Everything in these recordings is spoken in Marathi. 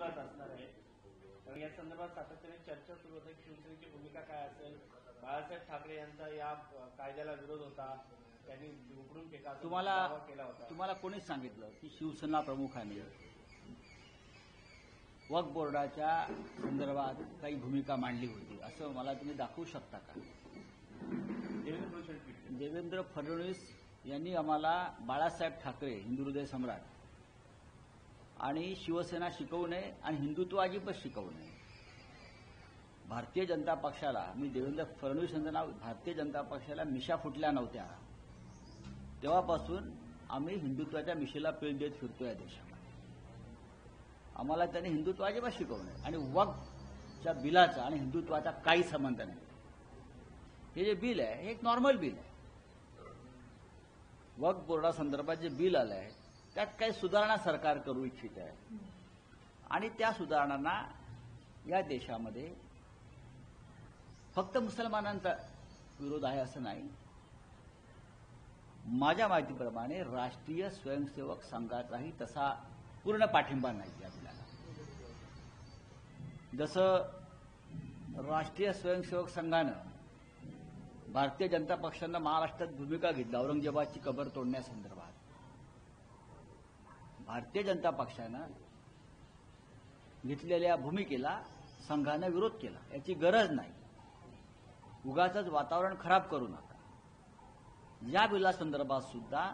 विरोधात असणार आहे. तर या संदर्भात सातत्याने चर्चा सुरू होते. शिवसेनेची भूमिका काय असेल? बाळासाहेब ठाकरे यांचा या कायद्याला विरोध होता, त्यांनी उघडून टीका केला होता. तुम्हाला कोणीच सांगितलं की शिवसेना प्रमुखांनी वक्फ बोर्डाच्या संदर्भात काही भूमिका मांडली होती असं मला तुम्ही दाखवू शकता का? देवेंद्र फडणवीस यांनी आम्हाला बाळासाहेब ठाकरे हिंदू हृदय सम्राट आणि शिवसेना शिकवू नये आणि हिंदुत्व अजिबात शिकवू नये. भारतीय जनता पक्षाला मी देवेंद्र फडणवीस यांचं नाव भारतीय जनता पक्षाला मिशा फुटल्या नव्हत्या तेव्हापासून आम्ही हिंदुत्वाच्या मिशेला पेल देत फिरतो या देशामध्ये. आम्हाला त्यांनी हिंदुत्व अजिबात शिकवू नये आणि वक्फच्या बिलाचा आणि हिंदुत्वाचा काही संबंध नाही. हे जे बिल आहे हे एक नॉर्मल बिल आहे. वक्फ बोर्डासंदर्भात जे बिल आलं आहे त्यात काही सुधारणा सरकार करू इच्छित आहे आणि त्या सुधारणांना या देशामध्ये फक्त मुसलमानांचा विरोध आहे असं नाही. माझ्या माहितीप्रमाणे राष्ट्रीय स्वयंसेवक संघाचाही तसा पूर्ण पाठिंबा नाही या बिलाला. जसं राष्ट्रीय स्वयंसेवक संघानं भारतीय जनता पक्षानं महाराष्ट्रात भूमिका घेतली औरंगजेबाची कबर तोडण्यासंदर्भात, भारतीय जनता पक्षानं घेतलेल्या भूमिकेला संघानं विरोध केला. याची गरज नाही. उगाचच वातावरण खराब करू नका. या बिलासंदर्भात सुद्धा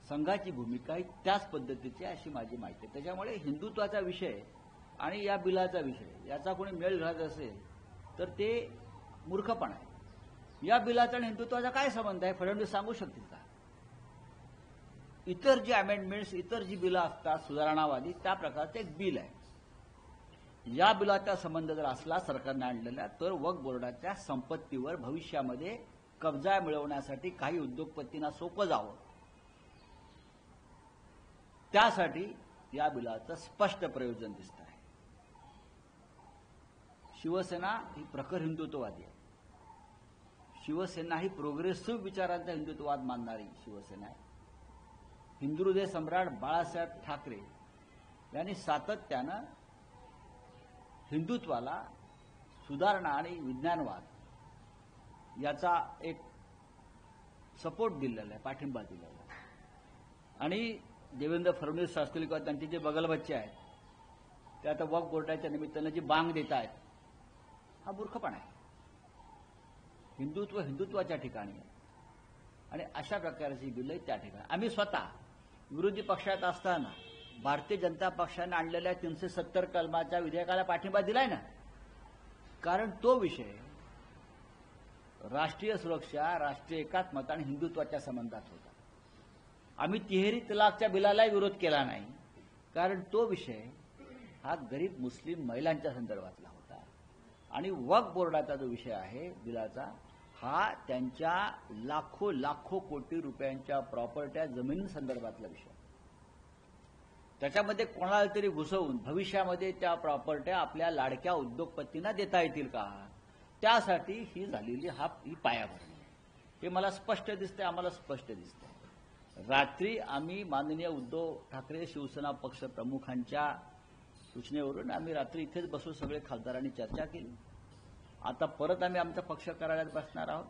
संघाची भूमिका ही त्याच पद्धतीची अशी माझी माहिती आहे. त्याच्यामुळे हिंदुत्वाचा विषय आणि या बिलाचा विषय याचा कोणी मेळ घालत असेल तर ते मूर्खपणा आहे. या बिलाचा आणि हिंदुत्वाचा काय संबंध आहे फडणवीस सांगू शकतील का? इतर जी अमेंडमेंट्स इतर जी बिलं असतात सुधारणावादी त्या प्रकारचं एक बिल आहे. या बिलाचा संबंध जर असला सरकारने आणलेला तर वक्फ बोर्डाच्या संपत्तीवर भविष्यामध्ये कब्जा मिळवण्यासाठी काही उद्योगपतींना सोपं जावं त्यासाठी या बिलाचं स्पष्ट प्रयोजन दिसत आहे. शिवसेना ही प्रखर हिंदुत्ववादी आहे. शिवसेना ही प्रोग्रेसिव्ह विचारांचा हिंदुत्ववाद मानणारी शिवसेना आहे. हिंदू हृदय सम्राट बाळासाहेब ठाकरे यांनी सातत्यानं हिंदुत्वाला सुधारणा आणि विज्ञानवाद याचा एक सपोर्ट दिलेला आहे, पाठिंबा दिलेला आहे. आणि देवेंद्र फडणवीस असतील किंवा त्यांचे जे बगलबच्चे आहेत ते आता वक्फ बोर्डाच्या निमित्तानं जी बांग देत आहेत हा मूर्खपणा आहे. हिंदुत्व हिंदुत्वाच्या ठिकाणी आहे आणि अशा प्रकारची बिलं त्या ठिकाणी. आम्ही स्वतः विरोधी पक्षात असताना भारतीय जनता पक्षाने आणलेल्या 370 कलमाच्या विधेयकाला पाठिंबा दिलाय ना, कारण तो विषय राष्ट्रीय सुरक्षा, राष्ट्रीय एकात्मता आणि हिंदुत्वाच्या संबंधात होता. आम्ही तिहेरी तलाकच्या बिलालाही विरोध केला नाही, कारण तो विषय हा गरीब मुस्लिम महिलांच्या संदर्भातला होता आणि वक्फ बोर्डाचा जो विषय आहे बिलाचा हा त्यांच्या लाखो लाखो कोटी रुपयांच्या प्रॉपर्ट्या जमिनींसंदर्भातला विषय. त्याच्यामध्ये कोणाला तरी घुसवून भविष्यामध्ये त्या प्रॉपर्ट्या आपल्या लाडक्या उद्योगपतींना देता येतील का, त्यासाठी ही झालेली ही पायाभरणी. हे मला स्पष्ट दिसतंय, आम्हाला स्पष्ट दिसतंय. रात्री आम्ही माननीय उद्धव ठाकरे शिवसेना पक्ष प्रमुखांच्या सूचनेवरून आम्ही रात्री इथेच बसून सगळे खासदारांनी चर्चा केली. आता परत आम्ही आमच्या पक्ष कार्यालयात बसणार आहोत.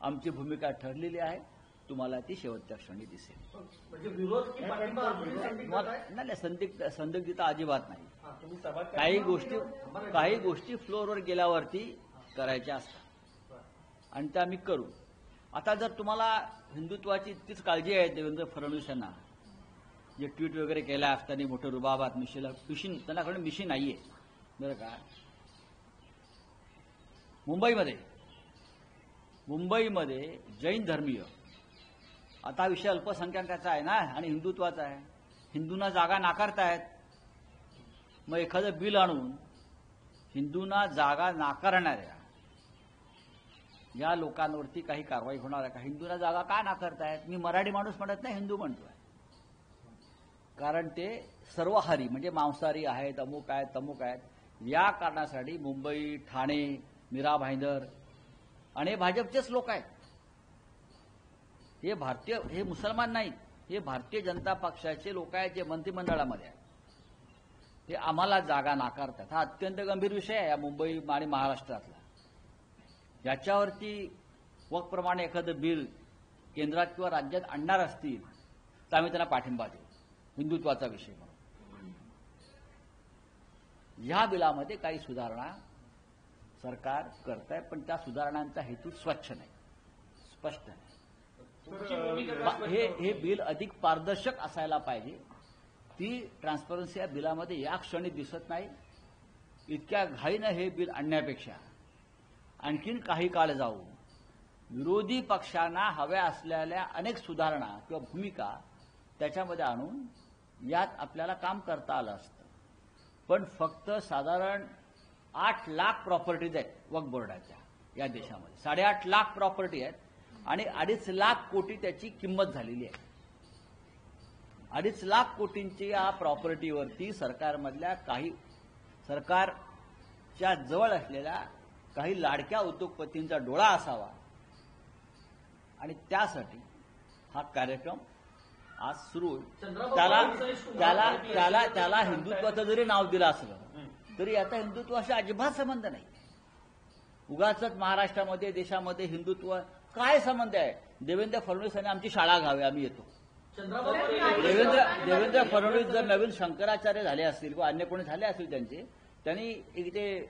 आमची भूमिका ठरलेली आहे. तुम्हाला ती शेवटच्या क्षणी दिसेल. म्हणजे विरोध की पाठिंबा नाही, संदिग्धता अजिबात नाही. काही गोष्टी फ्लोअरवर गेल्यावरती करायच्या असतात आणि त्या आम्ही करू. आता जर तुम्हाला हिंदुत्वाची इतकीच काळजी आहे देवेंद्र फडणवीस यांना, जे ट्विट वगैरे केल्या असताना मोठं रुबाबात मिशीन त्यांनाकडे मिशी नाहीये बरं का. मुंबईमध्ये जैन धर्मीय, आता विषय अल्पसंख्याकाचा आहे ना आणि हिंदुत्वाचा आहे, हिंदूंना जागा नाकारतायत. मग एखादं बिल आणून हिंदूंना जागा नाकारणाऱ्या या लोकांवरती काही कारवाई होणार आहे का? हिंदूंना जागा का नाकारतायत? मी मराठी माणूस म्हणत नाही, हिंदू म्हणतोय. कारण ते सर्वहारी म्हणजे मांसाहारी आहेत, अमुक आहेत, तमुक आहेत. या कारणासाठी मुंबई, ठाणे, मीरा भाईंदर आणि भाजपचेच लोक आहेत. हे मुसलमान नाहीत, हे भारतीय जनता पक्षाचे लोक आहेत जे मंत्रिमंडळामध्ये आहेत, ते आम्हाला जागा नाकारतात. हा अत्यंत गंभीर विषय आहे या मुंबई आणि महाराष्ट्रातला. याच्यावरती वक्प्रमाणे एखादं बिल केंद्रात किंवा राज्यात आणणार असतील तर आम्ही त्यांना पाठिंबा देऊ, हिंदुत्वाचा विषय म्हणून. या बिलामध्ये काही सुधारणा सरकार करत आहे, पण त्या सुधारणांचा हेतू स्वच्छ नाही, स्पष्ट नाही. हे बिल अधिक पारदर्शक असायला पाहिजे. ती ट्रान्सपरन्सी या बिलामध्ये या क्षणी दिसत नाही. इतक्या घाईनं हे बिल आणण्यापेक्षा आणखीन काही काळ जाऊ विरोधी पक्षांना हव्या असलेल्या अनेक सुधारणा किंवा भूमिका त्याच्यामध्ये आणून यात आपल्याला काम करता आलं असतं. पण फक्त साधारण 8 लाख प्रॉपर्टीज आहेत वक्फ बोर्डाच्या या देशामध्ये. 8.5 लाख प्रॉपर्टी आहेत आणि 2.5 लाख कोटी त्याची किंमत झालेली आहे. 2.5 लाख कोटींची या प्रॉपर्टीवरती सरकारमधल्या काही सरकारच्या जवळ असलेल्या काही लाडक्या उद्योगपतींचा डोळा असावा आणि त्यासाठी हा कार्यक्रम आज सुरू होईल. त्याला हिंदुत्वाचं जरी नाव दिलं असलं तरी आता हिंदुत्वाशी अजिबात संबंध नाही. उगाचच महाराष्ट्रामध्ये देशामध्ये हिंदुत्व काय संबंध आहे? देवेंद्र फडणवीस यांनी आमची शाळा घ्यावी, आम्ही येतो. देवेंद्र फडणवीस जर नवीन शंकराचार्य झाले असतील किंवा अन्य कोणी झाले असतील त्यांनी इथे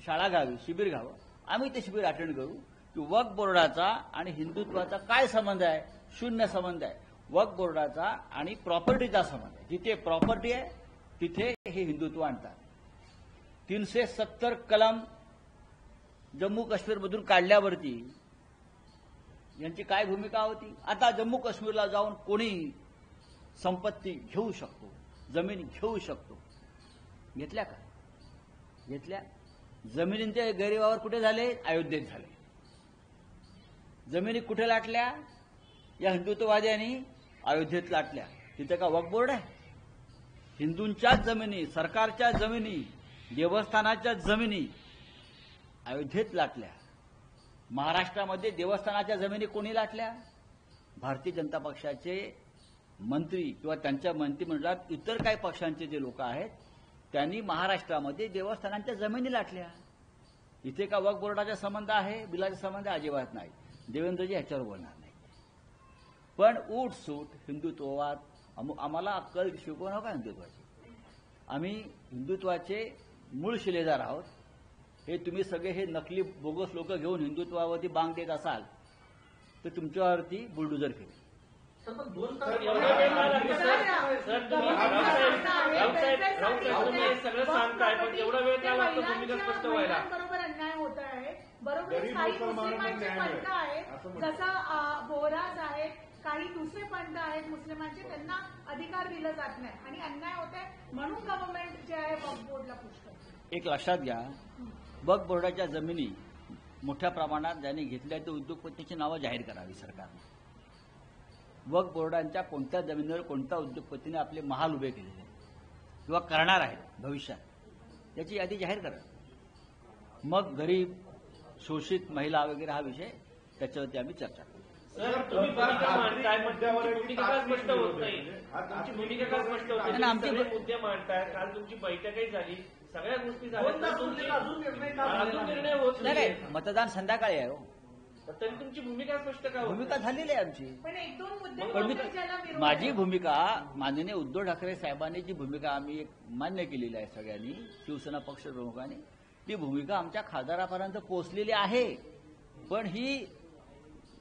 शाळा घ्यावी, शिबिर घ्यावं, आम्ही ते शिबिर अटेंड करू. की वक्फ बोर्डाचा आणि हिंदुत्वाचा काय संबंध आहे? शून्य संबंध आहे. वक्फ बोर्डाचा आणि प्रॉपर्टीचा संबंध आहे. जिथे प्रॉपर्टी आहे तिथे हे हिंदुत्व आणतात. 370 कलम जम्मू काश्मीरमधून काढल्यावरती यांची काय भूमिका होती? आता जम्मू काश्मीरला जाऊन कोणी संपत्ती घेऊ शकतो, जमीन घेऊ शकतो. घेतल्या का? घेतल्या. जमिनींचे गैरव्यवहार कुठे झाले? अयोध्येत झाले. जमिनी कुठे लाटल्या? या हिंदुत्ववाद्यांनी अयोध्येत लाटल्या. तिथे का वक्फ बोर्ड आहे? हिंदूंच्याच जमिनी, सरकारच्या जमिनी, देवस्थानाच्या जमिनी अयोध्येत लाटल्या. महाराष्ट्रामध्ये देवस्थानाच्या जमिनी कोणी लाटल्या? भारतीय जनता पक्षाचे मंत्री किंवा त्यांच्या मंत्रिमंडळात इतर काही पक्षांचे जे लोक आहेत त्यांनी महाराष्ट्रामध्ये देवस्थानांच्या जमिनी लाटल्या. इथे का वक्फ बोर्डाचा संबंध आहे? बिलाचा संबंध अजिबात नाही. देवेंद्रजी ह्याच्यावर बोलणार नाही. पण उठसूट हिंदुत्ववाद आम्हाला अक्कल शिकवू नका हिंदुत्वाची. आम्ही हिंदुत्वाचे मूळ शिलेदार आहोत. हे तुम्ही सगळे हे नकली बोगस लोक घेऊन हिंदुत्वावरती बांग देत असाल तर तुमच्यावरती बुलडोजर केली. तुम्ही सगळं सांगताय पण एवढा वेळ काय वाटतं भूमिका स्पष्ट व्हायला? बरोबर अन्याय होत आहे. बरोबर काही मुस्लिमांचे पंथ आहेत, जसं बोहराज आहेत, काही दुसरे पंथ आहेत मुस्लिमांचे, त्यांना अधिकार दिला जात नाही आणि अन्याय होत आहे म्हणून गव्हर्नमेंट जे आहे वक्फ बोर्डला पुष्ट. एक लक्षात घ्या, वक्फ बोर्डाच्या जमिनी मोठ्या प्रमाणात ज्यांनी घेतल्या ते उद्योगपतींची नावं जाहीर करावी सरकारने. वक्फ बोर्डांच्या कोणत्या जमिनीवर कोणत्या उद्योगपतीने आपले महाल उभे केलेले किंवा करणार आहेत भविष्यात याची यादी जाहीर करा. मग गरीब, शोषित महिला वगैरे हा विषय त्याच्यावरती आम्ही चर्चा करू. सर, तुम्ही भूमिका मांडताय, भूमिका का स्पष्ट होत नाही? तुमची भूमिका का स्पष्ट होत नाही? आमचे मुद्दे मांडताय. काल तुमची बैठकही झाली, सगळ्या गोष्टी झाल्या, अजून निर्णय होत नाही. मतदान संध्याकाळी आहे. तरी तुमची भूमिका स्पष्ट का होत? भूमिका झालेली आहे आमची. पण एक दोन पण मुद्दे माझी भूमिका, माननीय उद्धव ठाकरे साहेबांनी जी भूमिका आम्ही एक मान्य केलेली आहे सगळ्यांनी, शिवसेना पक्ष प्रमुखांनी, ती भूमिका आमच्या खासदारापर्यंत पोहोचलेली आहे. पण ही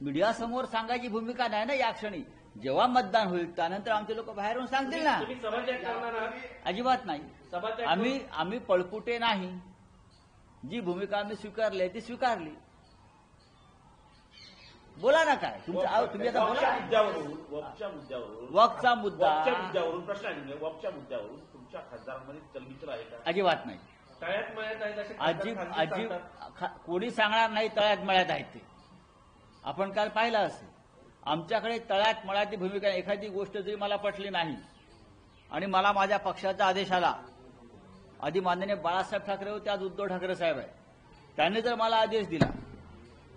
मीडियासमोर सांगायची भूमिका नाही ना या क्षणी. जेव्हा मतदान होईल त्यानंतर आमचे लोक बाहेरून सांगतील ना. तुम्ही सभात्याग करणार आहात? अजिबात नाही. सभात्याग आम्ही पळपुटे नाही. जी भूमिका आम्ही स्वीकारली आहे ती स्वीकारली. बोला ना काय तुमचं, तुम्ही आता बोला. वक्फचा मुद्द्यावरून प्रश्न आहे. वक्फच्या मुद्द्यावरून तुमच्या खासदारांमध्ये चलबिचल आहे का? अजिबात नाही. तळ्यात मळ्यात आहेत असे कोणी सांगणार नाही तळ्यात मळ्यात आहेत ते. आपण काल पाहिलं असेल आमच्याकडे तळ्यात मळ्याची भूमिका. एखादी गोष्ट जरी मला पटली नाही आणि मला माझ्या पक्षाचा आदेश आला, आधी माननीय बाळासाहेब ठाकरे होते, आज उद्धव ठाकरे साहेब आहे, त्यांनी जर मला आदेश दिला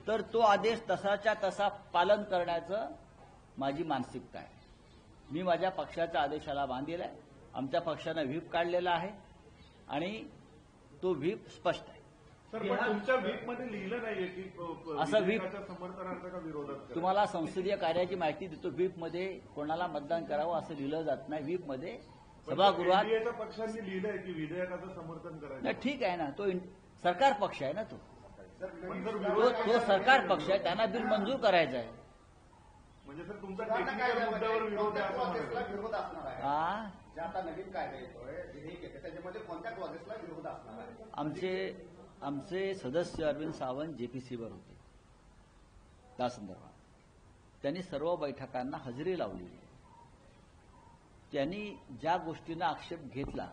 तर तो आदेश तसाच्या तसा पालन करण्याचं माझी मानसिकता आहे. मी माझ्या पक्षाच्या आदेशाला बांधील आहे. आमच्या पक्षानं व्हीप काढलेला आहे आणि तो व्हीप स्पष्ट आहे. सर, पण तुमच्या व्हीपमध्ये लिहिलं नाहीये की असं व्हीप विधेयकाच्या समर्थनार्थ का विरोधात करा? तुम्हाला संसदीय कार्याची माहिती देतो. व्हीपमध्ये कोणाला मतदान करावं असं लिहिलं जात नाही. व्हीपमध्ये सभागृहात एनडीएच्या पक्षांनी लिहिलंय की विधेयकाचं समर्थन करायचं. नाही, ठीक आहे ना, तो सरकार पक्ष आहे ना, तो पण जर तो विरोध सरकार पक्ष आहे, त्यांना बिल मंजूर करायचं आहे. म्हणजे सर तुमचा टेक्निकल मुद्द्यावर विरोध आहे असं म्हणायचं. विरोध असणार आहे. हा जे आता नवीन कायदा येतोय विधेयक येते त्याच्यामध्ये कोणत्या क्लॉजेसला विरोध असणार आहे? आमचे सदस्य अरविंद सावंत जेपीसीवर होते. त्या संदर्भात त्यांनी सर्व बैठकांना हजेरी लावली. त्यांनी ज्या गोष्टींना आक्षेप घेतला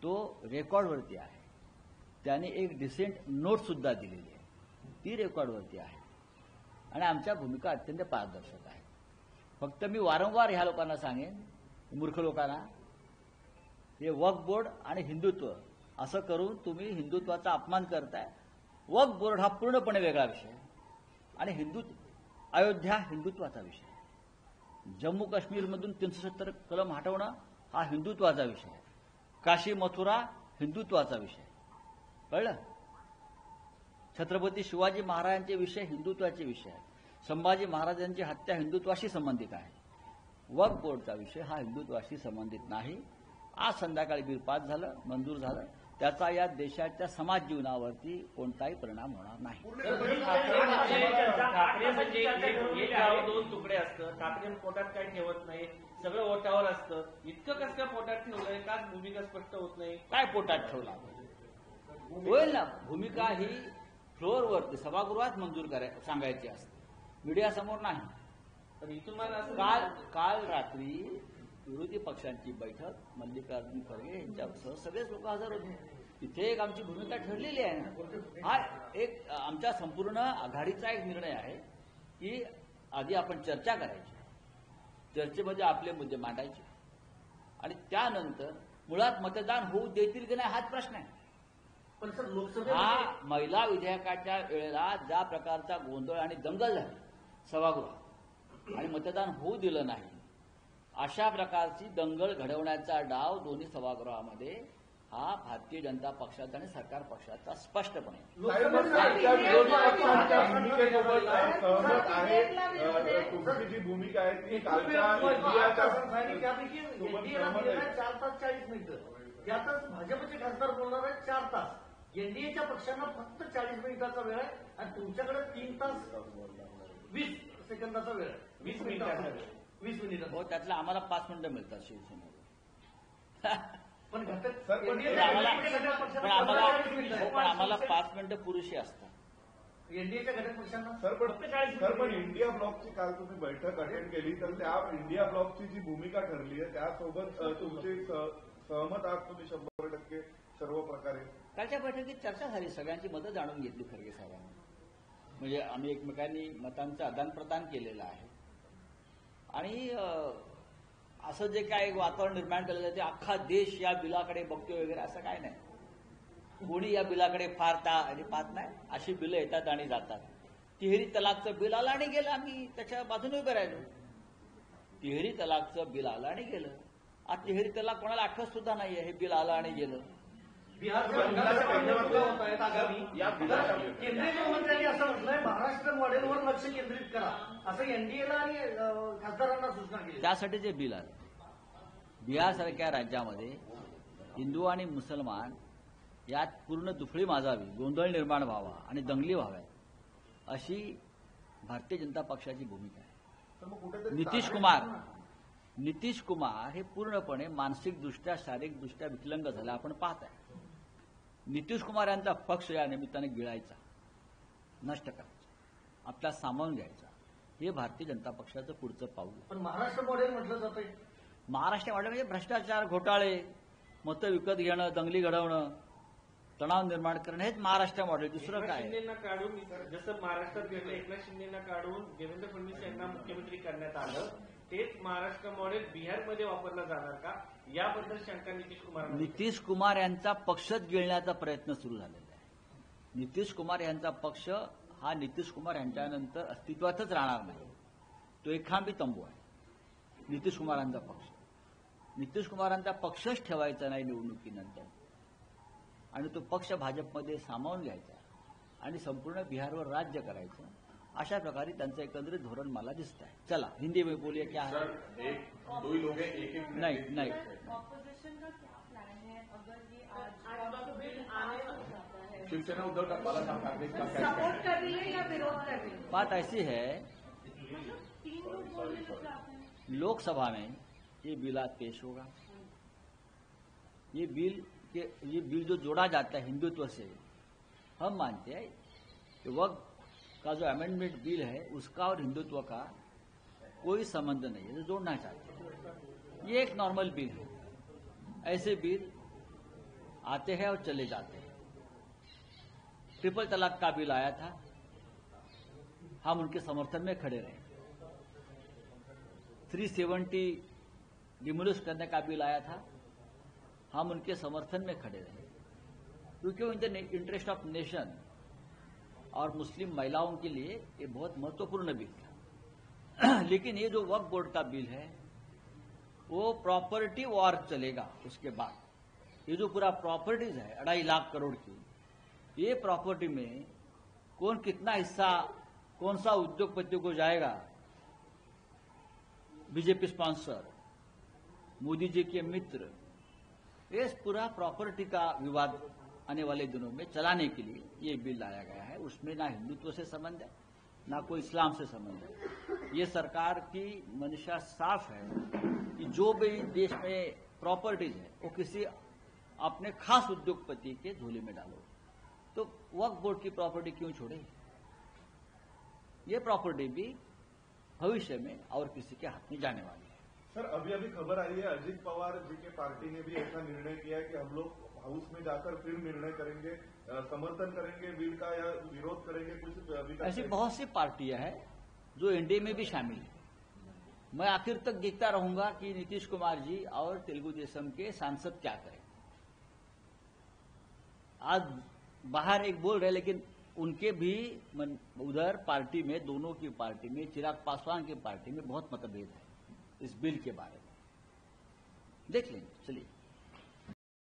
तो रेकॉर्डवरती आहे. त्यांनी एक डिसेंट नोट सुद्धा दिलेली आहे, ती रेकॉर्डवरती आहे. आणि आमच्या भूमिका अत्यंत पारदर्शक आहे. फक्त मी वारंवार ह्या लोकांना सांगेन, मूर्ख लोकांना, हे वक्फ बोर्ड आणि हिंदुत्व असं करून तुम्ही हिंदुत्वाचा अपमान करताय. वक्फ बोर्ड हा पूर्णपणे वेगळा विषय आहे आणि अयोध्या हिंदुत्वाचा विषय आहे. जम्मू काश्मीरमधून 370 कलम हटवणं हा हिंदुत्वाचा विषय आहे. काशी मथुरा हिंदुत्वाचा विषय आहे. कळलं? छत्रपती शिवाजी महाराजांचे विषय हिंदुत्वाचे विषय आहेत. संभाजी महाराजांची हत्या हिंदुत्वाशी संबंधित आहे. वक्फ बोर्डचा विषय हा हिंदुत्वाशी संबंधित नाही. आज संध्याकाळी बिल पास झालं, मंजूर झालं, त्याचा या देशाच्या समाज जीवनावरती कोणताही परिणाम होणार नाही. ठाकरे म्हणजे एक गाव दोन तुकडे असतं. ठाकरे पोटात काही ठेवत नाही, सगळं ओटावर असतं. इतकं कसं काय पोटात ठेवलंय? का भूमिका स्पष्ट होत नाही? काय पोटात ठेवला होईल ना. भूमिका ही फ्लोअरवरती सभागृहात मंजूर सांगायची असते, मीडियासमोर नाही. तर इथून मला असं काल रात्री विरोधी पक्षांची बैठक मल्लिकार्जुन खरगे यांच्यासह सगळेच लोक हजर होते. तिथे एक आमची भूमिका ठरलेली आहे ना. हा एक आमच्या संपूर्ण आघाडीचा एक निर्णय आहे की आधी आपण चर्चा करायची, चर्चेमध्ये आपले मुद्दे मांडायचे आणि त्यानंतर मुळात मतदान होऊ देतील की नाही हाच प्रश्न आहे. पण सर लोकसभेत हा महिला विधेयकाच्या वेळेला ज्या प्रकारचा गोंधळ आणि दंगल झाली सभागृहात आणि मतदान होऊ दिलं नाही, अशा प्रकारची दंगल घडवण्याचा डाव दोन्ही सभागृहामध्ये हा भारतीय जनता पक्षाचा आणि सरकार पक्षाचा स्पष्टपणे. आजच्या विरोधी पक्षांच्या भूमिकेसोबत सहमत आहे. तुमची जी भूमिका आहे ती कालच्या इंडियाच्या त्यापैकी एनडीएला दिलेला 4 तास 40 मिनिटं, त्यातच भाजपचे खासदार बोलणार आहेत 4 तास. एनडीएच्या पक्षांना फक्त 40 मिनिटाचा वेळ आहे आणि तुमच्याकडे 3 तास 20 सेकंदाचा वेळ आहे. 20 मिनिटाचा वेळ. 20 मिनिटं. हो, त्यातला आम्हाला 5 मिनिटं मिळतात शिवसेनेला. पण घटक सर, पण पण आम्हाला 5 मिनिटं पुरेशी असतात. एनडीएच्या घटक पक्षांना सर पण इंडिया ब्लॉकची काल तुम्ही बैठक अटेंड केली, तर त्या इंडिया ब्लॉकची जी भूमिका ठरली आहे त्यासोबत तुमची सहमत आहात तुम्ही 100% सर्व प्रकारे? कालच्या बैठकीत चर्चा झाली, सगळ्यांची मतं जाणून घेतली खरगे साहेबांनी. म्हणजे आम्ही एकमेकांनी मतांचं आदानप्रदान केलेलं आहे आणि असं जे काय वातावरण निर्माण केलं जातं ते अख्खा देश या बिलाकडे बघतोय वगैरे असं काय नाही. कोणी या बिलाकडे फार पाहत नाही. अशी बिलं येतात आणि जातात. तिहेरी तलाकचं बिल आलं आणि गेलं, आम्ही त्याच्या बाजूने उभे राहिलो. तिहेरी तलाकचं बिल आलं आणि गेलं. आज तिहेरी तलाक कोणाला आठवत सुद्धा नाहीये, हे बिल आलं आणि गेलं. केंद्रीय गृहमंत्र्यांनी असं म्हटलंय महाराष्ट्र मॉडेलवर लक्ष केंद्रित करा, असं एनडीएला आणि खासदारांना सूचना केली. त्यासाठी जे बिल आलं, बिहारसारख्या राज्यामध्ये हिंदू आणि मुसलमान यात पूर्ण दुफळी माजावी, गोंधळ निर्माण व्हावा आणि दंगली व्हाव्या, अशी भारतीय जनता पक्षाची भूमिका आहे. नितीश कुमार हे पूर्णपणे मानसिकदृष्ट्या शारीरिकदृष्ट्या विकलांग झाला आपण पाहत आहे. नितीश कुमार यांचा पक्ष या निमित्ताने गिळायचा, नष्ट करायचा, आपला सामावून घ्यायचा, हे भारतीय जनता पक्षाचं पुढचं पाऊल. पण महाराष्ट्र मॉडेल म्हटलं जातंय. महाराष्ट्र मॉडेल म्हणजे भ्रष्टाचार, घोटाळे, मतं विकत घेणं, दंगली घडवणं, तणाव निर्माण करणं, हेच महाराष्ट्र मॉडेल. दुसरं काय? शिंदेना काढून जसं महाराष्ट्रात घडलं, एकनाथ शिंदेना काढून देवेंद्र फडणवीस यांना मुख्यमंत्री करण्यात आलं, तेच महाराष्ट्र मॉडेल बिहारमध्ये वापरलं जाणार का, याबद्दल शंका नितीश कुमार यांचा पक्षच गिळण्याचा प्रयत्न सुरू झालेला आहे. नितीश कुमार यांचा पक्ष हा नितीश कुमार यांच्यानंतर अस्तित्वातच राहणार नाही. तो एक खांबी तंबू आहे. नितीश कुमारांचा पक्ष. नितीश कुमारांचा पक्षच ठेवायचा नाही निवडणुकीनंतर आणि तो पक्ष भाजपमध्ये सामावून घ्यायचा आणि संपूर्ण बिहारवर राज्य करायचं, अशा प्रकारे त्यांचं एकंदरीत धोरण मला दिसत आहे. चला हिंदी में बोलिए क्या है. सर, एक दो ही लोग हैं, एक नहीं नहीं ऑपोजिशन का क्या प्लान है अगर ये आज बिल आने जाता है? शिवसेना उद्धव ठाकरे इसका क्या सपोर्ट कर रही है या विरोध कर रही है? बात ऐसी है, मतलब 3 लोग बोलने लग जाते हैं. लोकसभा में ये बिल आज पेश होगा. ये बिल जो जोड़ा जाता है हिंदुत्व से, हम मानते हैं कि वक्त का जो अमेंडमेंट बिल है उसका और हिंदुत्व का कोई संबंध नहीं है, जो जोड़ना चाहते हैं. ये एक नॉर्मल बिल है. ऐसे बिल आते हैं और चले जाते हैं. ट्रिपल तलाक का बिल आया था, हम उनके समर्थन में खड़े रहे. 370 डिमोलिश करने का बिल आया था, हम उनके समर्थन में खड़े रहे, क्योंकि in the interest of nation और मुस्लिम महिलाओं के लिए ये बहुत महत्वपूर्ण बिल था. लेकिन ये जो वक्फ बोर्ड का बिल है वो प्रॉपर्टी वॉर चलेगा. उसके बाद ये जो पूरा प्रॉपर्टीज है 2.5 लाख करोड़ की, ये प्रॉपर्टी में कौन कितना हिस्सा कौन सा उद्योगपति को जाएगा, बीजेपी स्पॉन्सर, मोदी जी के मित्र, ये पूरा प्रॉपर्टी का विवाद आने वाले दिनों में चलाने के लिए ये बिल लाया गया है. उसमें ना हिंदुत्व से संबंध है ना कोई इस्लाम से संबंध है. ये सरकार की मंशा साफ है कि जो भी देश में प्रॉपर्टीज है वो किसी अपने खास उद्योगपति के झोले में डालो. तो वक्फ बोर्ड की प्रॉपर्टी क्यों छोड़े? ये प्रॉपर्टी भी भविष्य में और किसी के हाथ में जाने वाली है. सर, अभी खबर आई है अजित पवार जी के पार्टी ने भी ऐसा निर्णय किया है कि हम लोग हाउस में जाकर फिर निर्णय करेंगे, समर्थन करेंगे बिल का या विरोध करेंगे. कुछ अभी तक ऐसी बहुत सी पार्टियां हैं जो एनडीए में भी शामिल है. मैं आखिर तक देखता रहूंगा कि नीतीश कुमार जी और तेलुगु देशम के सांसद क्या करें. आज बाहर एक बोल रहे, लेकिन उनके भी उधर पार्टी में, दोनों की पार्टी में, चिराग पासवान की पार्टी में बहुत मतभेद है इस बिल के बारे में. देख लेंगे. चलिए.